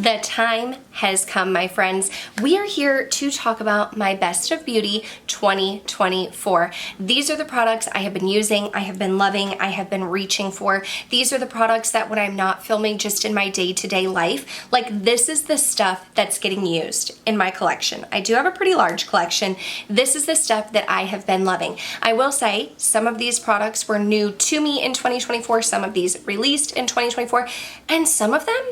The time has come, my friends. We are here to talk about my Best of Beauty 2024. These are the products I have been using, I have been loving, I have been reaching for. These are the products that when I'm not filming just in my day-to-day life, like this is the stuff that's getting used in my collection. I do have a pretty large collection. This is the stuff that I have been loving. I will say some of these products were new to me in 2024, some of these released in 2024, and some of them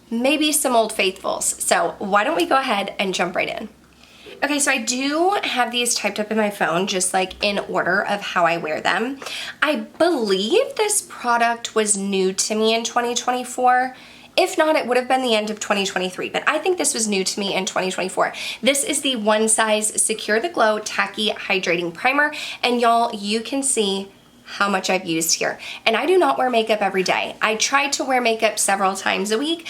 maybe some old faithfuls. So why don't we go ahead and jump right in. Okay, so I do have these typed up in my phone, just like in order of how I wear them. I believe this product was new to me in 2024. If not, it would have been the end of 2023, but I think this was new to me in 2024. This is the One Size Secure the Glow Tacky Hydrating Primer, and y'all, you can see how much I've used here. And I do not wear makeup every day. I try to wear makeup several times a week.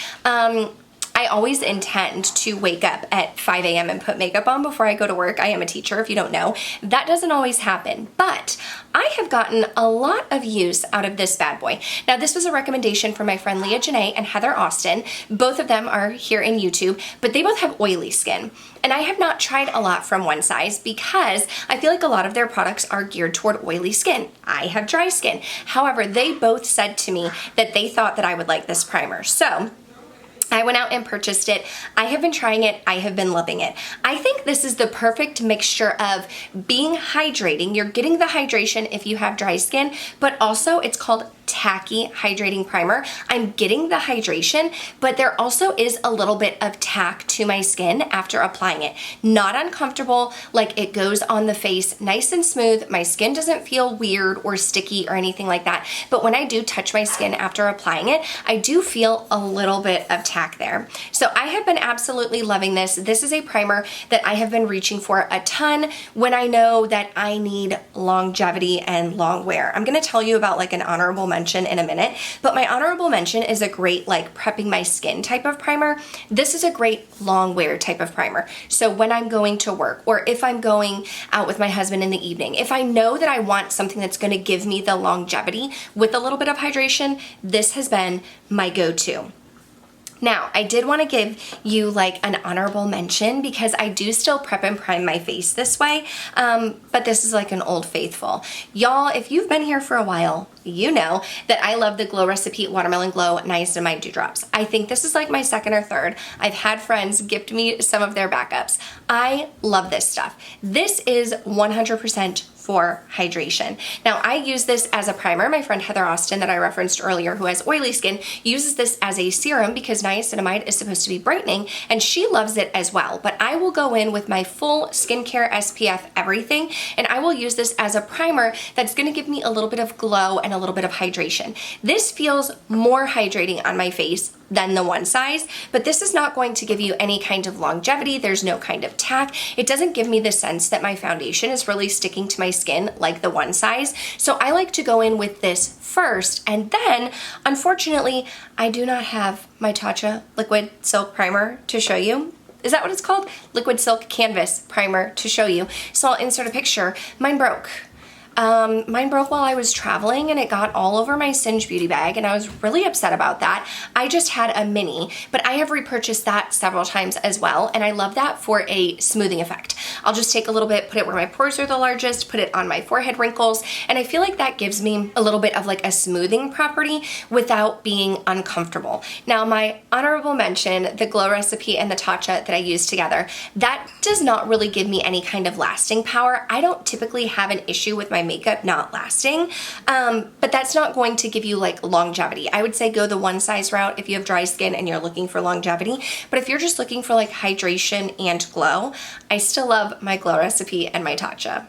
I always intend to wake up at 5 a.m. and put makeup on before I go to work. I am a teacher, if you don't know. That doesn't always happen, but I have gotten a lot of use out of this bad boy. Now, this was a recommendation from my friend Leah Janae and Heather Austin. Both of them are here in YouTube, but they both have oily skin. And I have not tried a lot from One Size because I feel like a lot of their products are geared toward oily skin. I have dry skin. However, they both said to me that they thought that I would like this primer. So I went out and purchased it. I have been trying it. I have been loving it. I think this is the perfect mixture of being hydrating. You're getting the hydration if you have dry skin, but also it's called tacky hydrating primer. I'm getting the hydration, but there also is a little bit of tack to my skin after applying it. Not uncomfortable, like it goes on the face nice and smooth. My skin doesn't feel weird or sticky or anything like that. But when I do touch my skin after applying it, I do feel a little bit of tack there. So I have been absolutely loving this. This is a primer that I have been reaching for a ton when I know that I need longevity and long wear. I'm gonna tell you about like an honorable mention in a minute, but my honorable mention is a great like prepping my skin type of primer. This is a great long wear type of primer. So when I'm going to work or if I'm going out with my husband in the evening, if I know that I want something that's going to give me the longevity with a little bit of hydration, this has been my go-to. Now, I did want to give you like an honorable mention because I do still prep and prime my face this way, but this is like an old faithful. Y'all, if you've been here for a while, you know that I love the Glow Recipe Watermelon Glow Niacinamide Dewdrops. I think this is like my second or third. I've had friends gift me some of their backups. I love this stuff. This is 100% for hydration. Now, I use this as a primer. My friend Heather Austin that I referenced earlier, who has oily skin, uses this as a serum because niacinamide is supposed to be brightening, and she loves it as well. But I will go in with my full skincare SPF everything, and I will use this as a primer that's gonna give me a little bit of glow and a little bit of hydration. This feels more hydrating on my face than the One Size, but this is not going to give you any kind of longevity. There's no kind of tack. It doesn't give me the sense that my foundation is really sticking to my skin like the One Size. So I like to go in with this first, and then unfortunately, I do not have my Tatcha Liquid Silk Primer to show you. Is that what it's called? Liquid Silk Canvas Primer to show you. So I'll insert a picture. Mine broke. Mine broke while I was traveling and it got all over my Singe beauty bag, and I was really upset about that. I just had a mini, but I have repurchased that several times as well, and I love that for a smoothing effect. I'll just take a little bit, put it where my pores are the largest, put it on my forehead wrinkles, and I feel like that gives me a little bit of like a smoothing property without being uncomfortable. Now, my honorable mention, the Glow Recipe and the Tatcha that I use together, that does not really give me any kind of lasting power. I don't typically have an issue with my makeup not lasting, but that's not going to give you like longevity. I would say go the One Size route if you have dry skin and you're looking for longevity, but if you're just looking for like hydration and glow, I still love my Glow Recipe and my Tatcha.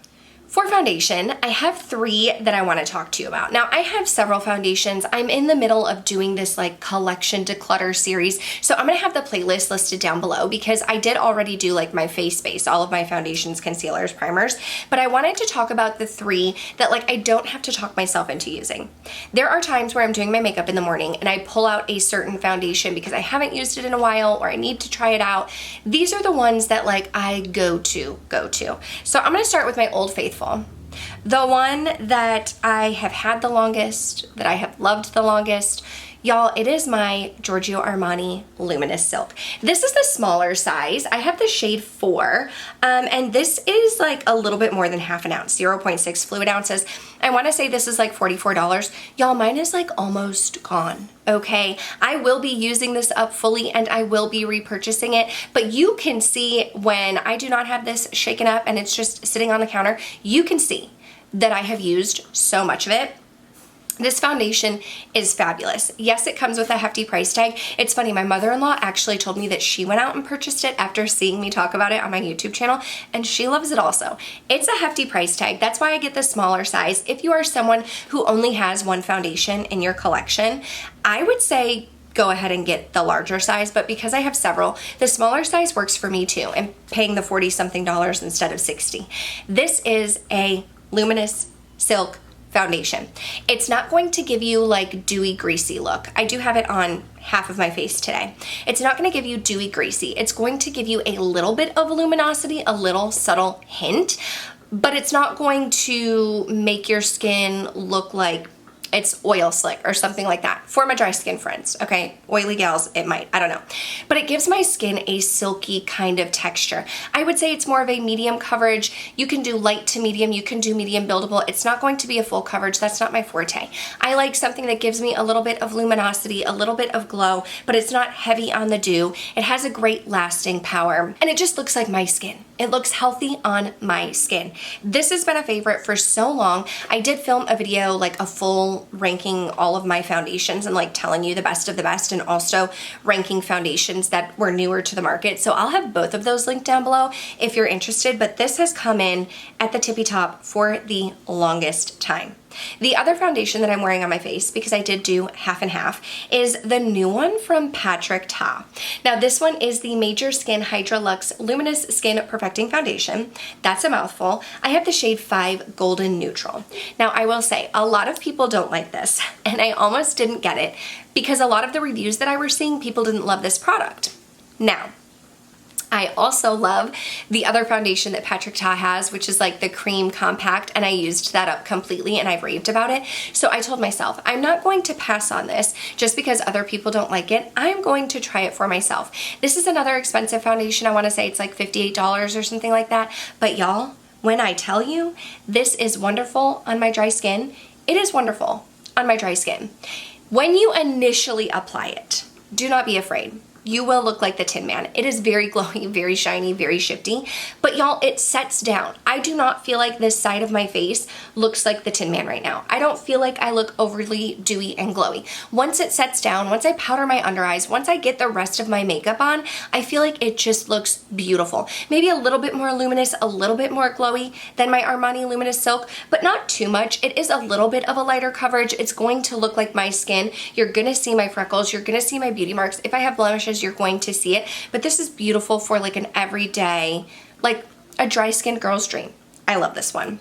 For foundation, I have three that I want to talk to you about. Now, I have several foundations. I'm in the middle of doing this like collection declutter series, so I'm gonna have the playlist listed down below because I did already do like my face base, all of my foundations, concealers, primers, but I wanted to talk about the three that like I don't have to talk myself into using. There are times where I'm doing my makeup in the morning and I pull out a certain foundation because I haven't used it in a while or I need to try it out. These are the ones that like I go to. So I'm gonna start with my Old Faithful. The one that I have had the longest, that I have loved the longest, Y'all, it is my Giorgio Armani Luminous Silk. This is the smaller size. I have the shade 4, and this is like a little bit more than half an ounce, 0.6 fluid ounces. I want to say this is like $44. Y'all, mine is like almost gone, okay? I will be using this up fully and I will be repurchasing it, but you can see when I do not have this shaken up and it's just sitting on the counter, you can see that I have used so much of it. This foundation is fabulous. Yes, it comes with a hefty price tag. It's funny, my mother-in-law actually told me that she went out and purchased it after seeing me talk about it on my YouTube channel, and she loves it also. It's a hefty price tag. That's why I get the smaller size. If you are someone who only has one foundation in your collection, I would say go ahead and get the larger size, but because I have several, the smaller size works for me too, and paying the 40-something dollars instead of 60. This is a luminous silk foundation. It's not going to give you like dewy, greasy look. I do have it on half of my face today. It's not going to give you dewy, greasy. It's going to give you a little bit of luminosity, a little subtle hint, but it's not going to make your skin look like it's oil slick or something like that. For my dry skin friends, okay? Oily gals, it might, I don't know. But it gives my skin a silky kind of texture. I would say it's more of a medium coverage. You can do light to medium, you can do medium buildable. It's not going to be a full coverage, that's not my forte. I like something that gives me a little bit of luminosity, a little bit of glow, but it's not heavy on the dew. It has a great lasting power, and it just looks like my skin. It looks healthy on my skin. This has been a favorite for so long. I did film a video, like a full ranking all of my foundations and like telling you the best of the best, and also ranking foundations that were newer to the market. So I'll have both of those linked down below if you're interested, but this has come in at the tippy top for the longest time. The other foundation that I'm wearing on my face, because I did do half and half, is the new one from Tatcha. Now this one is the Major Skin Hydra Luxe Luminous Skin Perfecting Foundation. That's a mouthful. I have the shade 5 Golden Neutral. Now I will say, a lot of people don't like this, and I almost didn't get it because a lot of the reviews that I was seeing, people didn't love this product. Now, I also love the other foundation that Tatcha has, which is like the cream compact, and I used that up completely and I've raved about it. So I told myself, I'm not going to pass on this just because other people don't like it. I'm going to try it for myself. This is another expensive foundation. I want to say it's like $58 or something like that. But y'all, when I tell you this is wonderful on my dry skin, it is wonderful on my dry skin. When you initially apply it, do not be afraid. You will look like the Tin Man. It is very glowy, very shiny, very shifty, but y'all, it sets down. I do not feel like this side of my face looks like the Tin Man right now. I don't feel like I look overly dewy and glowy. Once it sets down, once I powder my under eyes, once I get the rest of my makeup on, I feel like it just looks beautiful. Maybe a little bit more luminous, a little bit more glowy than my Armani Luminous Silk, but not too much. It is a little bit of a lighter coverage. It's going to look like my skin. You're gonna see my freckles. You're gonna see my beauty marks. If I have blemishes, you're going to see it, but this is beautiful for like an everyday, like a dry skin girl's dream. I love this one.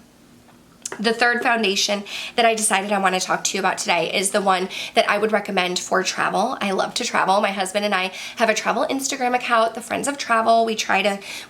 The third foundation that I decided I want to talk to you about today is the one that I would recommend for travel. I love to travel. My husband and I have a travel Instagram account, The Friends of Travel. We've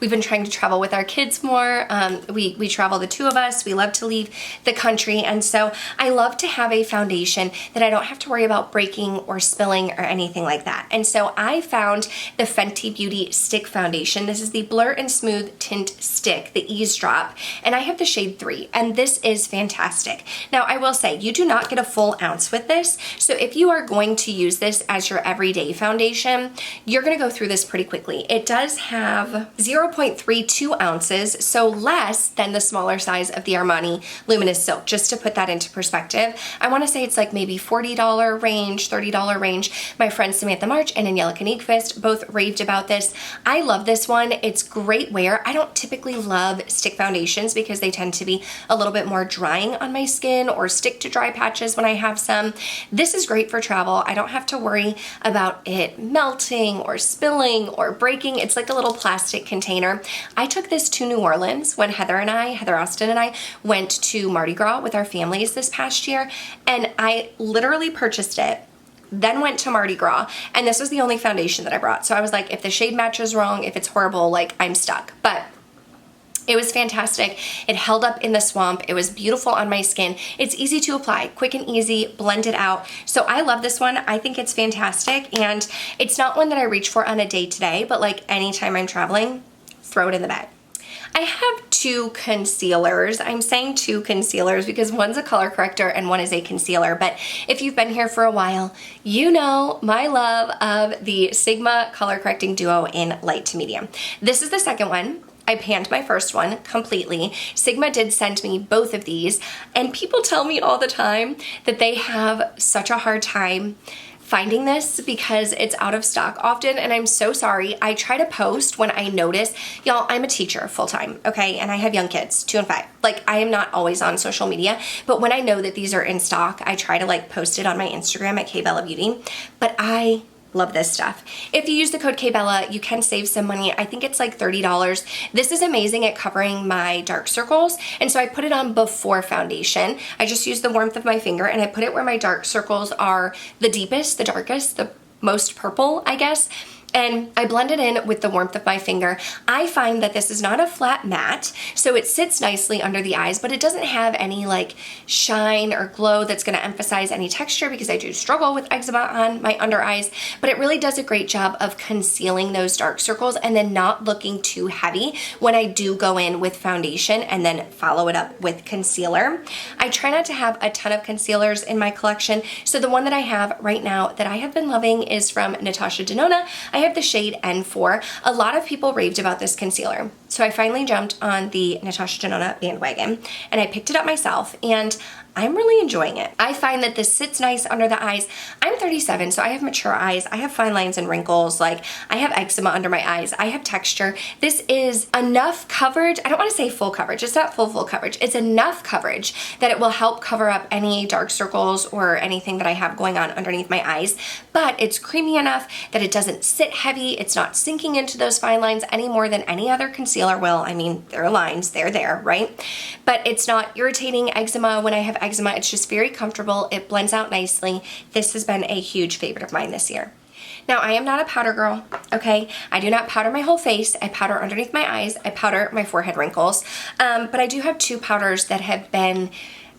been trying to travel with our kids more. We travel, the two of us. We love to leave the country, and so I love to have a foundation that I don't have to worry about breaking or spilling or anything like that. And so I found the Fenty Beauty Stick Foundation. This is the Blur and Smooth Tint Stick, the Eavesdrop, and I have the shade 3, and this is fantastic. Now I will say, you do not get a full ounce with this, so if you are going to use this as your everyday foundation, you're going to go through this pretty quickly. It does have 0.32 ounces, so less than the smaller size of the Armani Luminous Silk. Just to put that into perspective, I want to say it's like maybe $40 range, $30 range. My friends Samantha March and Daniela Knigfist both raved about this. I love this one. It's great wear. I don't typically love stick foundations because they tend to be a little bit more drying on my skin or stick to dry patches when I have some. This is great for travel. I don't have to worry about it melting or spilling or breaking. It's like a little plastic container. I took this to New Orleans when Heather Austin and I went to Mardi Gras with our families this past year, and I literally purchased it, then went to Mardi Gras, and this was the only foundation that I brought. So I was like, if the shade match is wrong, if it's horrible, like I'm stuck. But It was fantastic. It held up in the swamp. It was beautiful on my skin. It's easy to apply, quick and easy, blend it out. So I love this one. I think it's fantastic, and it's not one that I reach for on a day-to-day, but like anytime I'm traveling, throw it in the bag. I have two concealers. I'm saying two concealers because one's a color corrector and one is a concealer. But if you've been here for a while, you know my love of the Sigma Color Correcting Duo in light to medium. This is the second one. I panned my first one completely. Sigma did send me both of these, and people tell me all the time that they have such a hard time finding this because it's out of stock often, and I'm so sorry. I try to post when I notice. Y'all, I'm a teacher full-time, okay? And I have young kids, 2 and 5. Like, I am not always on social media, but when I know that these are in stock, I try to like post it on my Instagram at KBellaBeauty. But I love this stuff. If you use the code KBella, you can save some money. I think it's like $30. This is amazing at covering my dark circles, and so I put it on before foundation. I just use the warmth of my finger and I put it where my dark circles are the deepest, the darkest, the most purple, I guess. And I blend it in with the warmth of my finger. I find that this is not a flat matte, so it sits nicely under the eyes, but it doesn't have any like shine or glow that's gonna emphasize any texture, because I do struggle with eczema on my under eyes, but it really does a great job of concealing those dark circles and then not looking too heavy when I do go in with foundation and then follow it up with concealer. I try not to have a ton of concealers in my collection, so the one that I have right now that I have been loving is from Natasha Denona. I have the shade N4. A lot of people raved about this concealer, so I finally jumped on the Natasha Denona bandwagon and I picked it up myself, and I'm really enjoying it. I find that this sits nice under the eyes. I'm 37, so I have mature eyes. I have fine lines and wrinkles. Like, I have eczema under my eyes. I have texture. This is enough coverage. I don't want to say full coverage. It's not full coverage. It's enough coverage that it will help cover up any dark circles or anything that I have going on underneath my eyes. But it's creamy enough that it doesn't sit heavy. It's not sinking into those fine lines any more than any other concealer will. I mean, there are lines. They're there, right? But it's not irritating eczema when I have eczema. It's just very comfortable. It blends out nicely. This has been a huge favorite of mine this year. Now, I am not a powder girl, okay? I do not powder my whole face. I powder underneath my eyes. I powder my forehead wrinkles. But I do have two powders that have been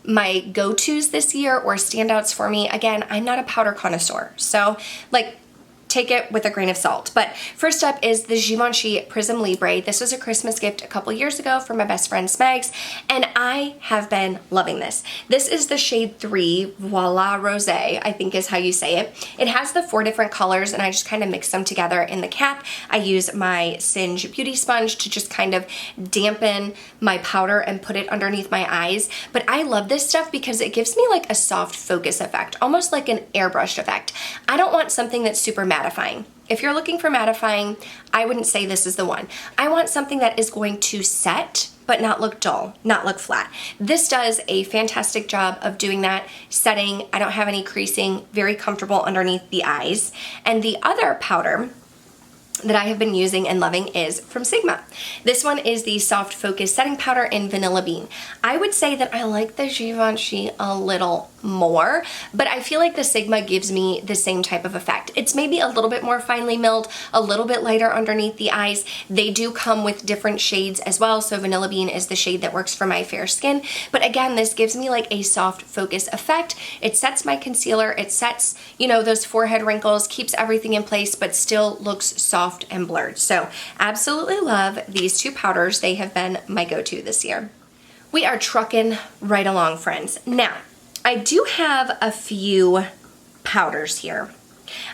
my go-tos this year, or standouts for me. Again, I'm not a powder connoisseur, so like, take it with a grain of salt. But first up is the Givenchy Prism Libre. This was a Christmas gift a couple years ago from my best friend Smegs, and I have been loving this. This is the shade 3, Voila Rosé, I think is how you say it. It has the 4 different colors, and I just kind of mix them together in the cap. I use my Singe beauty sponge to just kind of dampen my powder and put it underneath my eyes. But I love this stuff because it gives me like a soft focus effect, almost like an airbrushed effect. I don't want something that's super mattifying. If you're looking for mattifying, I wouldn't say this is the one. I want something that is going to set but not look dull, not look flat. This does a fantastic job of doing that, setting. I don't have any creasing, very comfortable underneath the eyes. And the other powder that I have been using and loving is from Sigma. This one is the Soft Focus Setting Powder in Vanilla Bean. I would say that I like the Givenchy a little more, but I feel like the Sigma gives me the same type of effect. It's maybe a little bit more finely milled, a little bit lighter underneath the eyes. They do come with different shades as well, so Vanilla Bean is the shade that works for my fair skin. But again, this gives me like a soft focus effect. It sets my concealer, it sets, you know, those forehead wrinkles, keeps everything in place, but still looks soft and blurred. So absolutely love these two powders. They have been my go-to this year. We are trucking right along, friends. Now, I do have a few powders here.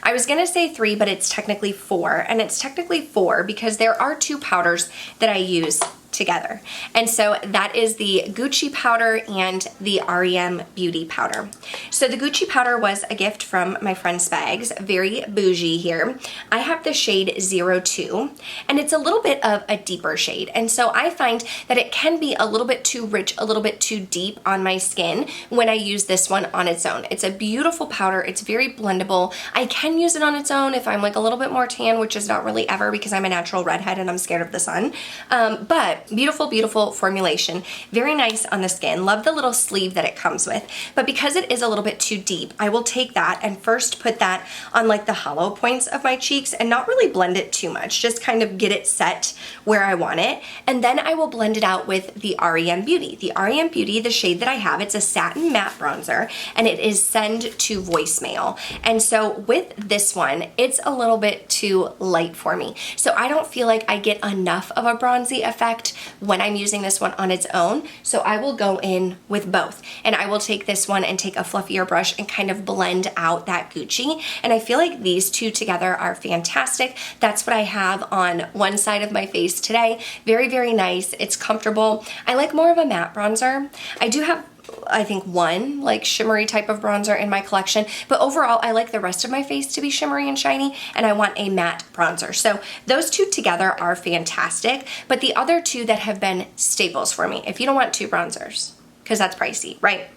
I was gonna say 3, but it's technically 4, and it's technically 4 because there are 2 powders that I use together. And so that is the Gucci powder and the REM Beauty powder. So the Gucci powder was a gift from my friend Spags, very bougie here. I have the shade 02, and it's a little bit of a deeper shade. And so I find that it can be a little bit too rich, a little bit too deep on my skin when I use this one on its own. It's a beautiful powder. It's very blendable. I can use it on its own if I'm like a little bit more tan, which is not really ever because I'm a natural redhead and I'm scared of the sun. But But beautiful, beautiful formulation. Very nice on the skin. Love the little sleeve that it comes with. But because it is a little bit too deep, I will take that and first put that on like the hollow points of my cheeks and not really blend it too much. Just kind of get it set where I want it. And then I will blend it out with the REM Beauty. The REM Beauty, the shade that I have, it's a satin matte bronzer and it is Send to Voicemail. And so with this one, it's a little bit too light for me. So I don't feel like I get enough of a bronzy effect when I'm using this one on its own. So I will go in with both. And I will take this one and take a fluffier brush and kind of blend out that Gucci. And I feel like these two together are fantastic. That's what I have on one side of my face today. Very, very nice. It's comfortable. I like more of a matte bronzer. I do have, I think, one like shimmery type of bronzer in my collection, but overall I like the rest of my face to be shimmery and shiny, and I want a matte bronzer. So those two together are fantastic, but the other two that have been staples for me, if you don't want two bronzers, because that's pricey, right?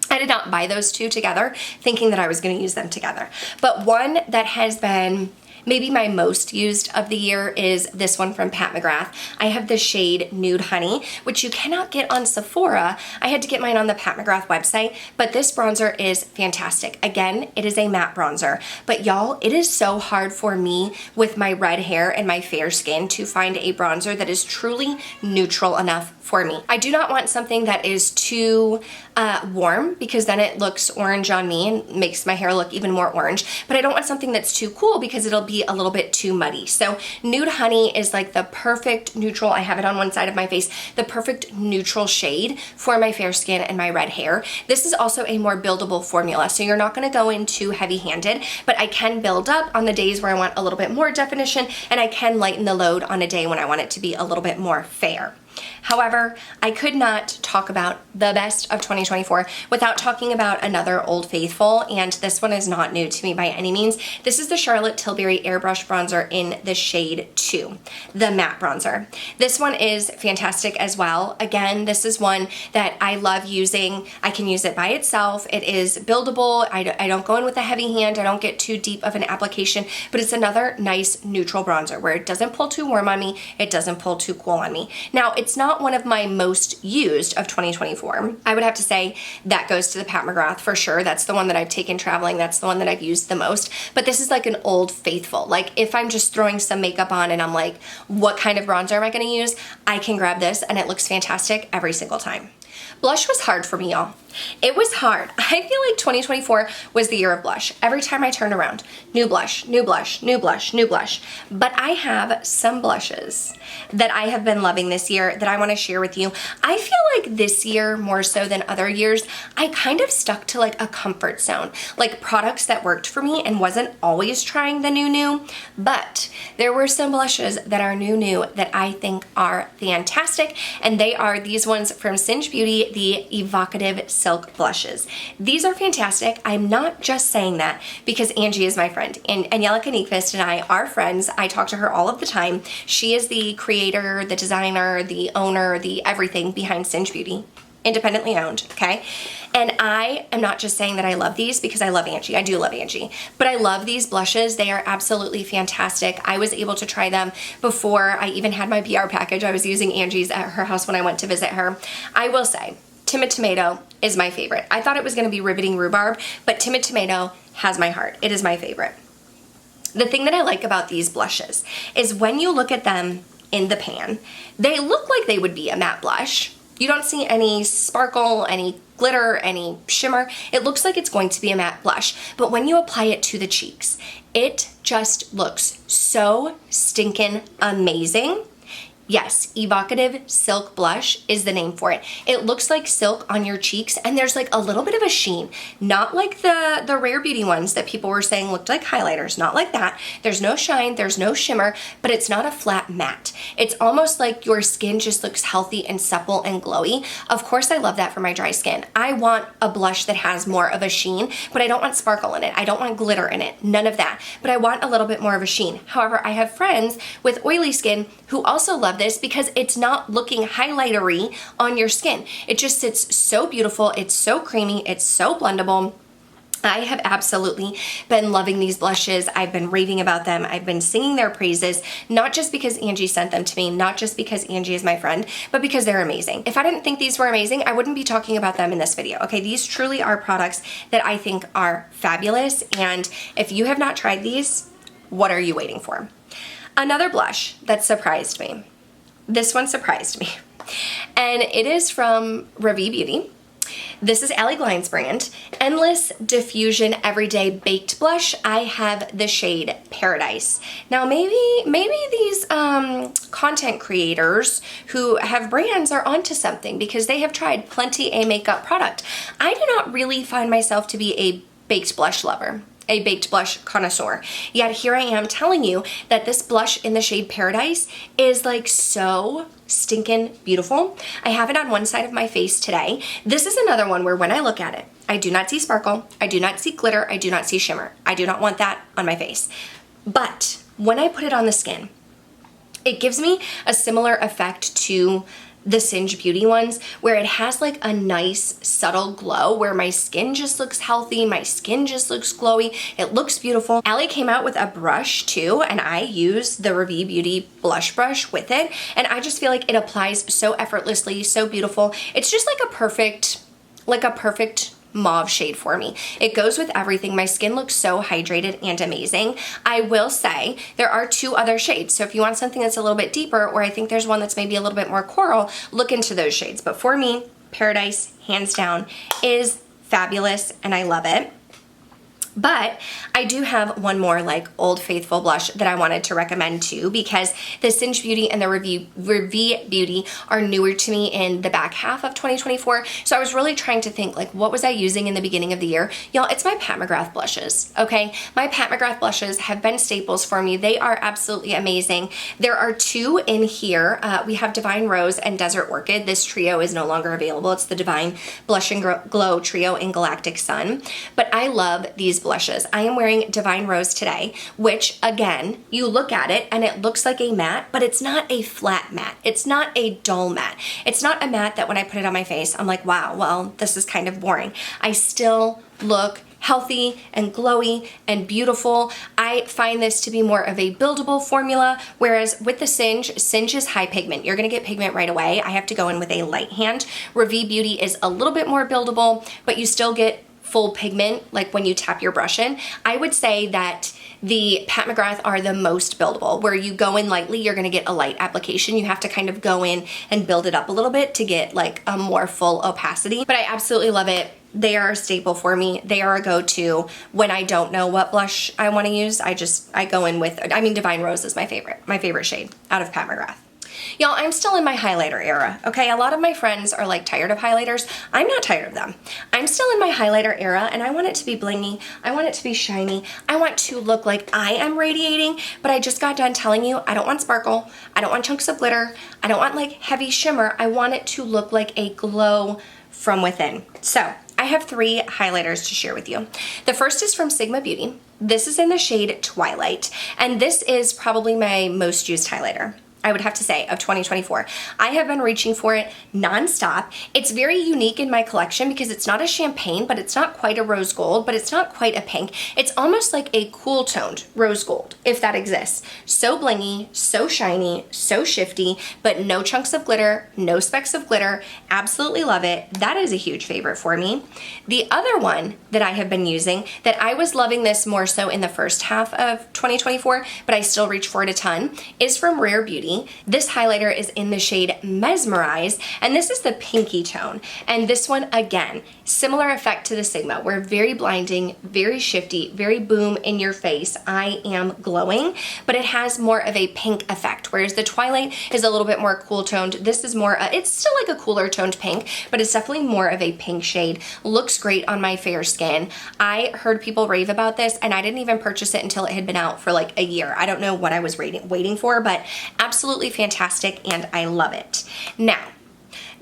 I did not buy those two together thinking that I was going to use them together, but one that has been maybe my most used of the year is this one from Pat McGrath. I have the shade Nude Honey, which you cannot get on Sephora. I had to get mine on the Pat McGrath website, but this bronzer is fantastic. Again, it is a matte bronzer, but y'all, it is so hard for me with my red hair and my fair skin to find a bronzer that is truly neutral enough for me. I do not want something that is too warm, because then it looks orange on me and makes my hair look even more orange, but I don't want something that's too cool because it'll be a little bit too muddy. So Nude Honey is like the perfect neutral, I have it on one side of my face, the perfect neutral shade for my fair skin and my red hair. This is also a more buildable formula, so you're not going to go in too heavy-handed, but I can build up on the days where I want a little bit more definition, and I can lighten the load on a day when I want it to be a little bit more fair. However, I could not talk about the best of 2024 without talking about another Old Faithful, and this one is not new to me by any means. This is the Charlotte Tilbury Airbrush Bronzer in the shade 2, the matte bronzer. This one is fantastic as well. Again, this is one that I love using. I can use it by itself. It is buildable. I don't go in with a heavy hand. I don't get too deep of an application, but it's another nice neutral bronzer where it doesn't pull too warm on me. It doesn't pull too cool on me. Now, it's not one of my most used of 2024. I would have to say that goes to the Pat McGrath for sure. That's the one that I've taken traveling. That's the one that I've used the most. But this is like an Old Faithful. Like if I'm just throwing some makeup on and I'm like, what kind of bronzer am I going to use? I can grab this and it looks fantastic every single time. Blush was hard for me, y'all. It was hard. I feel like 2024 was the year of blush. Every time I turned around, new blush, new blush, new blush, new blush. But I have some blushes that I have been loving this year that I want to share with you. I feel like this year, more so than other years, I kind of stuck to like a comfort zone, like products that worked for me and wasn't always trying the new, but there were some blushes that are new that I think are fantastic, and they are these ones from Singe Beauty, the Evocative Silk Blushes. These are fantastic. I'm not just saying that because Angie is my friend, and Angelica Nyquist and I are friends. I talk to her all of the time. She is the creator, the designer, the owner, the everything behind Singe Beauty. Independently owned, okay? And I am not just saying that I love these because I love Angie. I do love Angie. But I love these blushes. They are absolutely fantastic. I was able to try them before I even had my PR package. I was using Angie's at her house when I went to visit her. I will say, Timid Tomato is my favorite. I thought it was going to be Riveting Rhubarb, but Timid Tomato has my heart. It is my favorite. The thing that I like about these blushes is when you look at them in the pan, they look like they would be a matte blush. You don't see any sparkle, any glitter, any shimmer. It looks like it's going to be a matte blush, but when you apply it to the cheeks, it just looks so stinking amazing. Yes, Evocative Silk Blush is the name for it. It looks like silk on your cheeks, and there's like a little bit of a sheen. Not like the Rare Beauty ones that people were saying looked like highlighters. Not like that. There's no shine, there's no shimmer, but it's not a flat matte. It's almost like your skin just looks healthy and supple and glowy. Of course, I love that for my dry skin. I want a blush that has more of a sheen, but I don't want sparkle in it. I don't want glitter in it. None of that. But I want a little bit more of a sheen. However, I have friends with oily skin who also love this because it's not looking highlightery on your skin. It just sits so beautiful. It's so creamy. It's so blendable. I have absolutely been loving these blushes. I've been raving about them. I've been singing their praises, not just because Angie sent them to me, not just because Angie is my friend, but because they're amazing. If I didn't think these were amazing, I wouldn't be talking about them in this video, okay? These truly are products that I think are fabulous, and if you have not tried these, what are you waiting for? Another blush that surprised me. This one surprised me, and it is from Ravie Beauty. This is Allie Glines brand. Endless Diffusion Everyday Baked Blush. I have the shade Paradise. Now maybe these content creators who have brands are onto something because they have tried plenty a makeup product. I do not really find myself to be a baked blush lover, a baked blush connoisseur. Yet here I am telling you that this blush in the shade Paradise is like so stinking beautiful. I have it on one side of my face today. This is another one where when I look at it, I do not see sparkle, I do not see glitter, I do not see shimmer. I do not want that on my face. But when I put it on the skin, it gives me a similar effect to the Singe Beauty ones, where it has like a nice subtle glow where my skin just looks healthy, my skin just looks glowy, it looks beautiful. Allie came out with a brush too, and I use the Ravie Beauty blush brush with it, and I just feel like it applies so effortlessly, so beautiful. It's just like a perfect mauve shade for me. It goes with everything. My skin looks so hydrated and amazing. I will say there are two other shades, so if you want something that's a little bit deeper, or I think there's one that's maybe a little bit more coral, look into those shades. But for me, Paradise, hands down, is fabulous and I love it. But I do have one more like Old Faithful blush that I wanted to recommend too, because the Singe Beauty and the Ravie Beauty are newer to me in the back half of 2024. So I was really trying to think like, what was I using in the beginning of the year? Y'all, it's my Pat McGrath blushes, okay? My Pat McGrath blushes have been staples for me. They are absolutely amazing. There are two in here. We have Divine Rose and Desert Orchid. This trio is no longer available. It's the Divine Blush and Glow trio in Galactic Sun. But I love these blushes. I am wearing Divine Rose today, which again, you look at it and it looks like a matte, but it's not a flat matte. It's not a dull matte. It's not a matte that when I put it on my face, I'm like, wow, well, this is kind of boring. I still look healthy and glowy and beautiful. I find this to be more of a buildable formula, whereas with the Singe is high pigment. You're gonna get pigment right away. I have to go in with a light hand. Ravie Beauty is a little bit more buildable, but you still get full pigment like when you tap your brush in. I would say that the Pat McGrath are the most buildable, where you go in lightly, you're gonna get a light application. You have to kind of go in and build it up a little bit to get like a more full opacity, but I absolutely love it. They are a staple for me. They are a go-to when I don't know what blush I wanna use. I go in with, Divine Rose is my favorite shade out of Pat McGrath. Y'all, I'm still in my highlighter era, okay? A lot of my friends are like tired of highlighters. I'm not tired of them. I'm still in my highlighter era and I want it to be blingy. I want it to be shiny. I want to look like I am radiating, but I just got done telling you I don't want sparkle. I don't want chunks of glitter. I don't want like heavy shimmer. I want it to look like a glow from within. So I have three highlighters to share with you. The first is from Sigma Beauty. This is in the shade Twilight, and this is probably my most used highlighter, I would have to say, of 2024. I have been reaching for it nonstop. It's very unique in my collection because it's not a champagne, but it's not quite a rose gold, but it's not quite a pink. It's almost like a cool toned rose gold, if that exists. So blingy, so shiny, so shifty, but no chunks of glitter, no specks of glitter. Absolutely love it. That is a huge favorite for me. The other one that I have been using, that I was loving this more so in the first half of 2024, but I still reach for it a ton, is from Rare Beauty. This highlighter is in the shade Mesmerize, and this is the pinky tone. And this one, again, similar effect to the Sigma. We're very blinding, very shifty, very boom in your face. I am glowing, but it has more of a pink effect, whereas the Twilight is a little bit more cool toned. This is more, it's still like a cooler toned pink, but it's definitely more of a pink shade. Looks great on my fair skin. I heard people rave about this, and I didn't even purchase it until it had been out for like a year. I don't know what I was waiting for, but absolutely fantastic, and I love it. Now,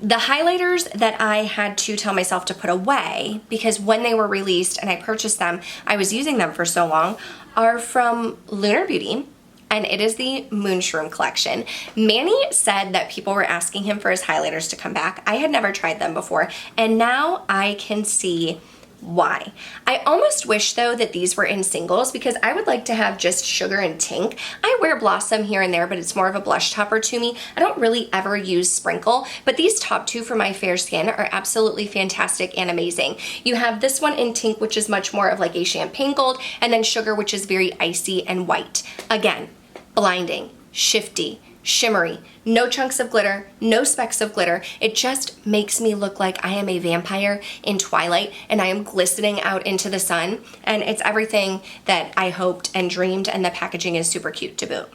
the highlighters that I had to tell myself to put away, because when they were released and I purchased them, I was using them for so long, are from Lunar Beauty, and it is the Moonshroom collection. Manny said that people were asking him for his highlighters to come back. I had never tried them before, and now I can see why. I almost wish though that these were in singles because I would like to have just Sugar and Tink. I wear Blossom here and there, but it's more of a blush topper to me. I don't really ever use Sprinkle, but these top two for my fair skin are absolutely fantastic and amazing. You have this one in Tink, which is much more of like a champagne gold, and then Sugar, which is very icy and white. Again, blinding, shifty, shimmery, no chunks of glitter, no specks of glitter. It just makes me look like I am a vampire in Twilight and I am glistening out into the sun, and it's everything that I hoped and dreamed, and the packaging is super cute to boot.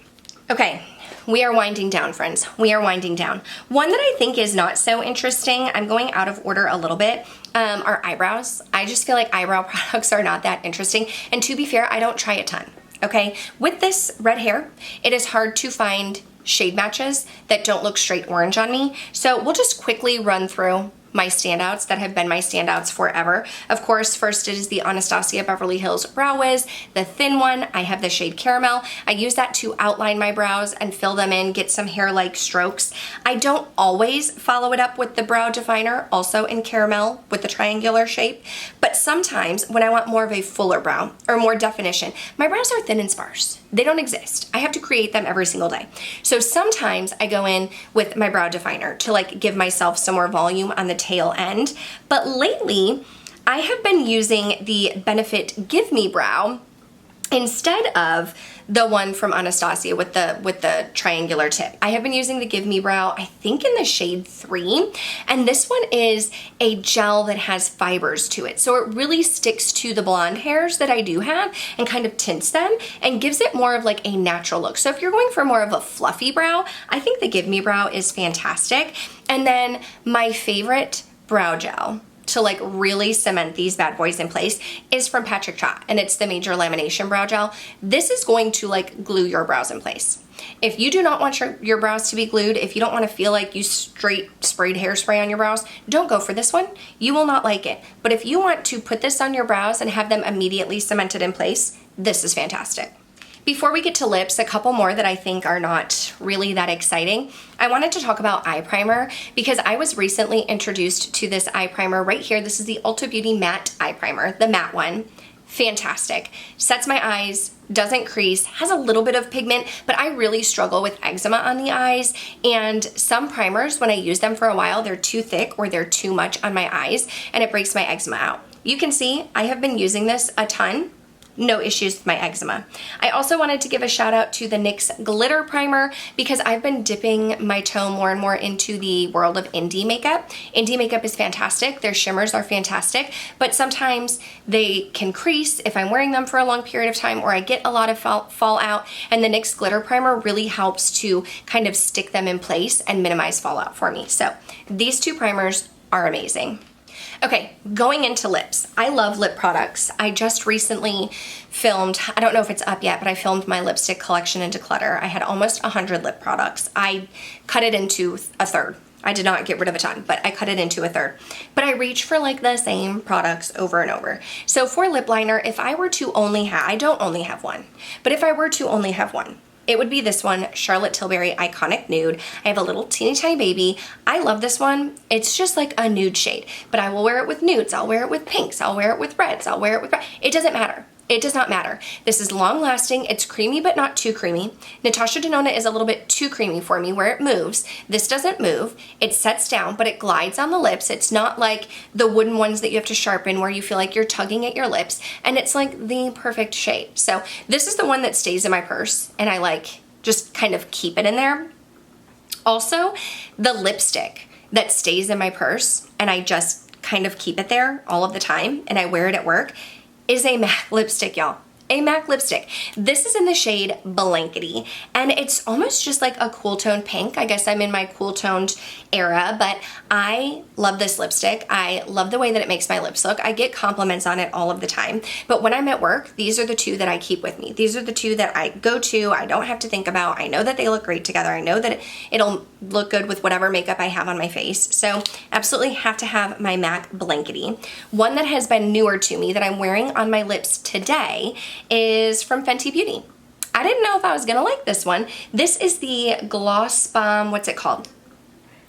Okay, we are winding down, friends. We are winding down. One that I think is not so interesting, I'm going out of order a little bit, are eyebrows. I just feel like eyebrow products are not that interesting, and to be fair, I don't try a ton, okay? With this red hair, it is hard to find shade matches that don't look straight orange on me. So we'll just quickly run through my standouts that have been my standouts forever. Of course, first it is the Anastasia Beverly Hills Brow Wiz, the thin one. I have the shade Caramel. I use that to outline my brows and fill them in, get some hair-like strokes. I don't always follow it up with the Brow Definer, also in Caramel with the triangular shape, but sometimes when I want more of a fuller brow or more definition, my brows are thin and sparse. They don't exist. I have to create them every single day. So sometimes I go in with my Brow Definer to like give myself some more volume on the tail end. But lately, I have been using the Benefit Give Me Brow instead of the one from Anastasia with the triangular tip. I have been using the Give Me Brow, I think in the shade 3, and this one is a gel that has fibers to it. So it really sticks to the blonde hairs that I do have and kind of tints them and gives it more of like a natural look. So if you're going for more of a fluffy brow, I think the Give Me Brow is fantastic. And then my favorite brow gel to like really cement these bad boys in place is from Patrick Cha, and it's the Major Lamination Brow Gel. This is going to like glue your brows in place. If you do not want your brows to be glued, if you don't want to feel like you straight sprayed hairspray on your brows, don't go for this one. You will not like it. But if you want to put this on your brows and have them immediately cemented in place, this is fantastic. Before we get to lips, a couple more that I think are not really that exciting. I wanted to talk about eye primer because I was recently introduced to this eye primer right here. This is the Ulta Beauty Matte Eye Primer, the matte one. Fantastic. Sets my eyes, doesn't crease, has a little bit of pigment, but I really struggle with eczema on the eyes, and some primers, when I use them for a while, they're too thick or they're too much on my eyes, and it breaks my eczema out. You can see I have been using this a ton. No issues with my eczema. I also wanted to give a shout out to the NYX Glitter Primer because I've been dipping my toe more and more into the world of indie makeup. Indie makeup is fantastic. Their shimmers are fantastic, but sometimes they can crease if I'm wearing them for a long period of time, or I get a lot of fallout, and the NYX Glitter Primer really helps to kind of stick them in place and minimize fallout for me. So these two primers are amazing. Okay, going into lips. I love lip products. I just recently filmed, I don't know if it's up yet, but I filmed my lipstick collection in Declutter. I had almost 100 lip products. I cut it into a third. I did not get rid of a ton, but I cut it into a third. But I reach for like the same products over and over. So for lip liner, if I were to only have, I don't only have one, but if I were to only have one, it would be this one, Charlotte Tilbury Iconic Nude. I have a little teeny tiny baby. I love this one. It's just like a nude shade, but I will wear it with nudes. I'll wear it with pinks. I'll wear it with reds. I'll wear it with, it doesn't matter. It does not matter. This is long lasting. It's creamy, but not too creamy. Natasha Denona is a little bit too creamy for me where it moves. This doesn't move. It sets down, but it glides on the lips. It's not like the wooden ones that you have to sharpen where you feel like you're tugging at your lips, and it's like the perfect shade. So this is the one that stays in my purse, and I like just kind of keep it in there. Also, the lipstick that stays in my purse, and I just kind of keep it there all of the time, and I wear it at work, is a MAC lipstick, y'all. A MAC lipstick. This is in the shade Blankety, and it's almost just like a cool toned pink. I guess I'm in my cool toned era, but I love this lipstick. I love the way that it makes my lips look. I get compliments on it all of the time, but when I'm at work, these are the two that I keep with me. These are the two that I go to. I don't have to think about. I know that they look great together. I know that it'll look good with whatever makeup I have on my face. So absolutely have to have my MAC Blankety. One that has been newer to me that I'm wearing on my lips today is from Fenty Beauty. I didn't know if I was gonna like this one. This is the Gloss Bomb, what's it called?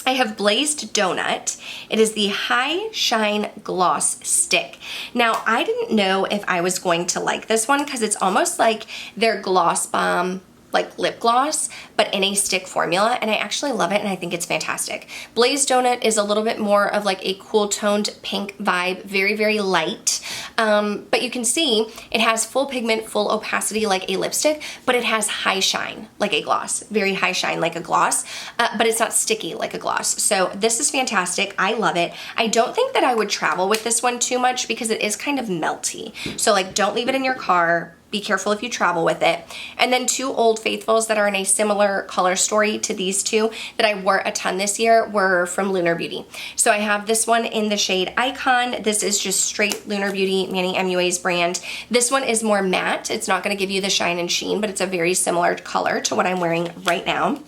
I have Blazed Donut. It is the High Shine Gloss Stick. Now, I didn't know if I was going to like this one because it's almost like their Gloss Bomb like lip gloss, but in a stick formula, and I actually love it and I think it's fantastic. Blazed Donut is a little bit more of like a cool toned pink vibe, very, very light, but you can see it has full pigment, full opacity like a lipstick, but it has high shine like a gloss, very high shine like a gloss, but it's not sticky like a gloss. So this is fantastic. I love it. I don't think that I would travel with this one too much because it is kind of melty. So like, don't leave it in your car. Be careful if you travel with it. And then two Old Faithfuls that are in a similar color story to these two that I wore a ton this year were from Lunar Beauty. So I have this one in the shade Icon. This is just straight Lunar Beauty, Manny MUA's brand. This one is more matte. It's not gonna give you the shine and sheen, but it's a very similar color to what I'm wearing right now.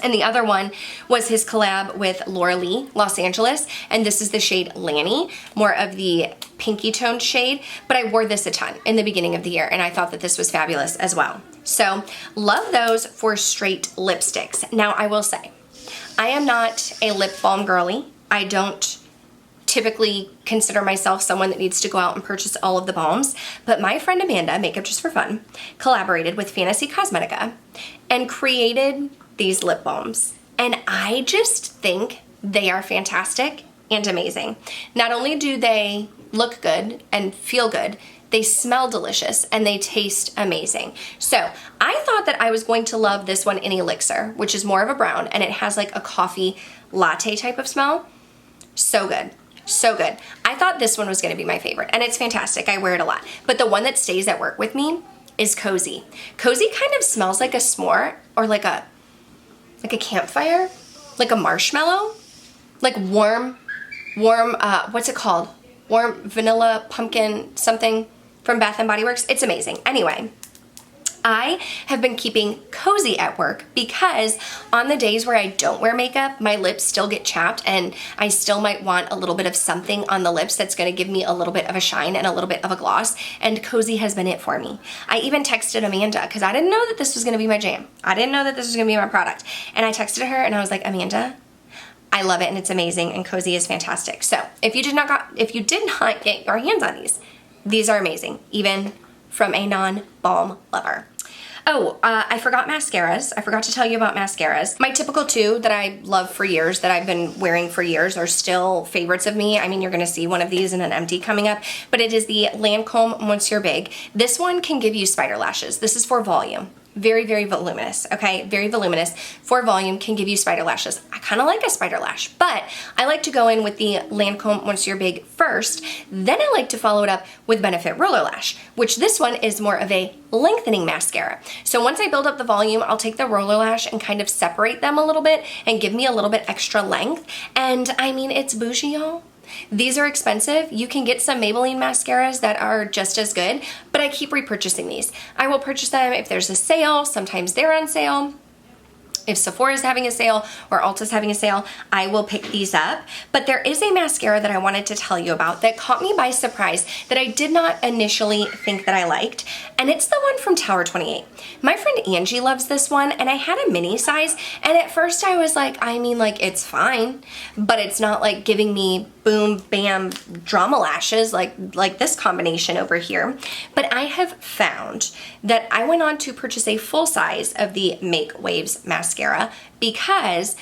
And the other one was his collab with Laura Lee, Los Angeles, and this is the shade Lanny, more of the pinky toned shade, but I wore this a ton in the beginning of the year and I thought that this was fabulous as well. So love those for straight lipsticks. Now I will say, I am not a lip balm girly. I don't typically consider myself someone that needs to go out and purchase all of the balms, but my friend Amanda, Makeup Just for Fun, collaborated with Fantasy Cosmetica and created these lip balms. And I just think they are fantastic and amazing. Not only do they look good and feel good, they smell delicious and they taste amazing. So I thought that I was going to love this one in Elixir, which is more of a brown and it has like a coffee latte type of smell. So good. So good. I thought this one was going to be my favorite and it's fantastic. I wear it a lot. But the one that stays at work with me is Cozy. Cozy kind of smells like a s'more or like a campfire, like a marshmallow, like warm, what's it called? Warm vanilla pumpkin something from Bath & Body Works. It's amazing. Anyway, I have been keeping Cozy at work because on the days where I don't wear makeup, my lips still get chapped and I still might want a little bit of something on the lips that's gonna give me a little bit of a shine and a little bit of a gloss, and Cozy has been it for me. I even texted Amanda because I didn't know that this was gonna be my jam. I didn't know that this was gonna be my product. And I texted her and I was like, Amanda, I love it and it's amazing and Cozy is fantastic. So if you did not get your hands on these are amazing, even from a non-balm lover. Oh, I forgot mascaras. I forgot to tell you about mascaras. My typical two that I love for years, that I've been wearing for years, are still favorites of me. I mean, you're gonna see one of these in an empty coming up, but it is the Lancome Monsieur Big. This one can give you spider lashes. This is for volume. Very, very voluminous, okay? Very voluminous. For volume, can give you spider lashes. I kind of like a spider lash, but I like to go in with the Lancome Monsieur Big first, then I like to follow it up with Benefit Roller Lash, which this one is more of a lengthening mascara. So once I build up the volume, I'll take the roller lash and kind of separate them a little bit and give me a little bit extra length. And I mean, it's bougie, y'all. These are expensive. You can get some Maybelline mascaras that are just as good, but I keep repurchasing these. I will purchase them if there's a sale. Sometimes they're on sale. If Sephora's having a sale or Ulta's having a sale, I will pick these up. But there is a mascara that I wanted to tell you about that caught me by surprise that I did not initially think that I liked, and it's the one from Tower 28. My friend Angie loves this one, and I had a mini size, and at first I was like, I mean, like, it's fine, but it's not like giving me boom, bam, drama lashes like this combination over here. But I have found that I went on to purchase a full size of the Make Waves mascara because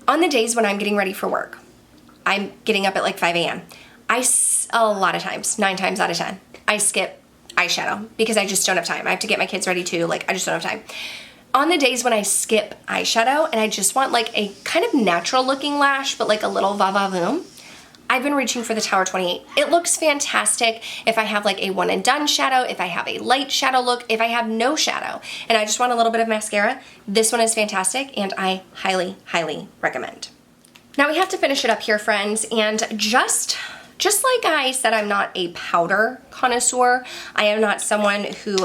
on the days when I'm getting ready for work, I'm getting up at like 5 a.m. A lot of times, 9 times out of 10, I skip eyeshadow because I just don't have time. I have to get my kids ready too, like I just don't have time. On the days when I skip eyeshadow and I just want like a kind of natural looking lash, but like a little va-va-voom, I've been reaching for the Tower 28. It looks fantastic if I have like a one and done shadow, if I have a light shadow look, if I have no shadow, and I just want a little bit of mascara. This one is fantastic and I highly, highly recommend. Now we have to finish it up here, friends, and just like I said, I'm not a powder connoisseur. I am not someone who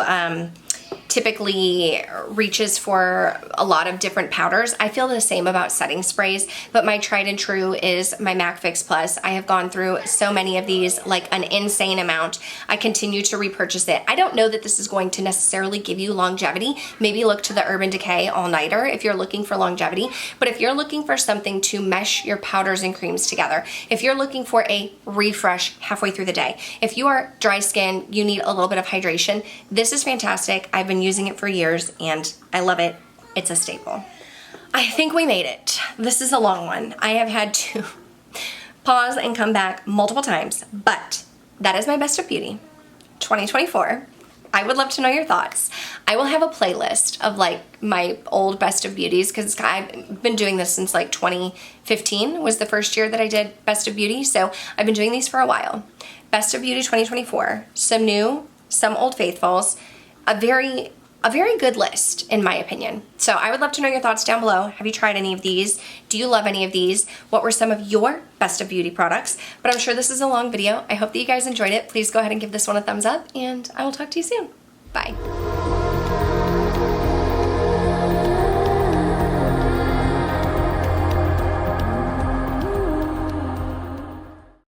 typically reaches for a lot of different powders. I feel the same about setting sprays, but my tried and true is my MAC Fix Plus. I have gone through so many of these, like an insane amount. I continue to repurchase it. I don't know that this is going to necessarily give you longevity. Maybe look to the Urban Decay All-Nighter if you're looking for longevity, but if you're looking for something to mesh your powders and creams together, if you're looking for a refresh halfway through the day, if you are dry skin, you need a little bit of hydration, this is fantastic. I've been using it for years and I love it. It's a staple. I think we made it. This is a long one. I have had to pause and come back multiple times, but that is my best of beauty 2024. I would love to know your thoughts. I will have a playlist of like my old best of beauties because I've been doing this since like 2015 was the first year that I did best of beauty. So I've been doing these for a while. Best of beauty 2024, some new, some old faithfuls, a very good list in my opinion. So I would love to know your thoughts down below. Have you tried any of these? Do you love any of these? What were some of your best of beauty products? But I'm sure this is a long video. I hope that you guys enjoyed it. Please go ahead and give this one a thumbs up and I will talk to you soon. Bye.